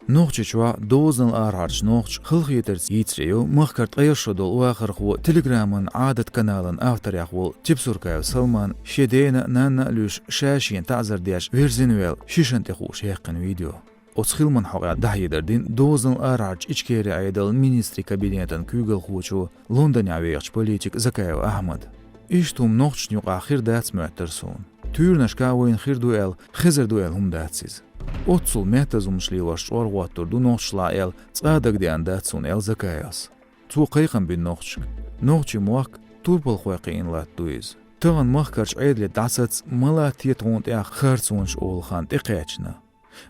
نوخش شوا دوزن الأرهارش نوخش خلق يترس يتريو مخكرت أيشدل وآخر خو تليجرامن عادة كنالن أفتر يخول تبسور كايو سلمان شدينا نانا لوش شاشين تعذر دياش فيرزينويل شيشن تخوش يقن فيديو أتخيل من حقا دحي دردين دوزن الأرهارش إچكيري عيدل مينستري كابينيتن كوغل خوشو لندن يعويقش بوليتيك زكايو أحمد إشتوم نوخش نيوق آخر داتس معترسون تورنش كاوين خير دوئل خزر دوئل هم داتسيز أتصل مهتزم شليوش ورواتر دو نوخشلا إل تصادق ديان داتسون إل زكاياس تو قيقن بين نوخشك نوخشي موك توربل خويقين لات دويز تغن مخكرش عيد لدعساتس ملا تيتون تيا خارتسونش أول خان تقيتشنا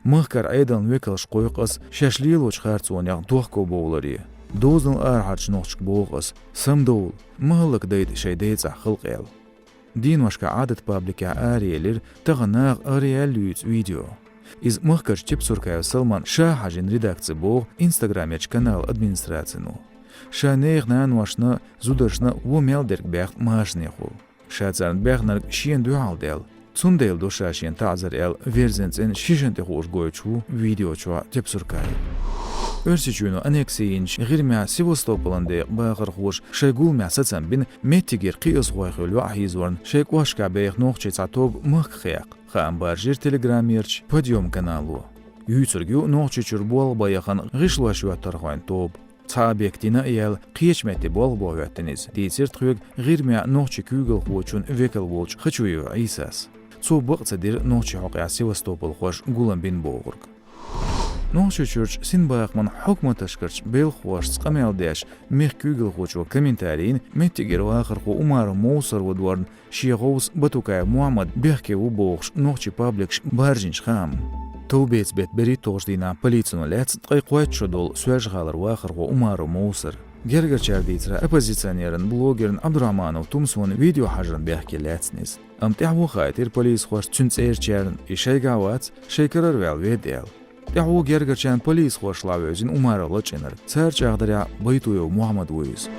مخكر عيدن ويكلش قويقس شاشليلوش خارتسون يغ دوخكو بولاري دوزن أرهارش نوخشك بوغس سمدول مهلك ديت شي ديتس خلق إل دين وشكا عادة بابليكا آريالير تغناغ آرياليوز فيديو Из махкар чепсуркая Салман шахажин редакции бог инстаграмеч канал администрацину. Шанех на анвашна зудашна вумелдерк бехт машнеху. Шацарн бехнарк шиен дуалдел. Цундел душашин тазар эл верзенцен шишенте хош гойчу видеочуа чепсуркай. Өрсичуну анексиинч غيرمع سيفوستوبولنده باخر خوش شيغول معسسن بين ميتيغير قيس خويخول وحيزورن شيك واشكا بيخ نوخچي صاتوب مخخيق خام بارجير تليجراميرچ подиум каналу يوترغو نوخچي چربول بايخن غيشلاشو ترخوين توب تابيكتينا يل قيچمتي بول بوغتنيز ديسيرت خوغ غيرمع نوخچي كوغل خوچون ويكل وولچ خچويو ايساس цо بقصدير نوخچي حقيا سيفوستوبول خوش گولن بين بوغرگ نوخش چورچ سين باقمن حكم تشكرچ بيل خوش قميل داش ميخ كوغل خوچو كومنتارين متيغر واخر خو عمر موسر ودورن شيغوس بتوكا محمد بيخكي وبوخش نوخچي пабликш بارجنش خام توبيت بيت بري توجدينا полицину лец тقيقوات شدول سواجغالر واخر خو عمر موسر Гергер чардитра оппозиционерен блогерен Абдурахманов тумсун видео хажран бехки лецнис. Амтяху хайтир полис хош цунцерчерн и шейгавац шейкерер вел ведел. Тяху гергер чан полис хош лавезин умара лачинер. Церчагдыря байтуев Мухаммад Уиз.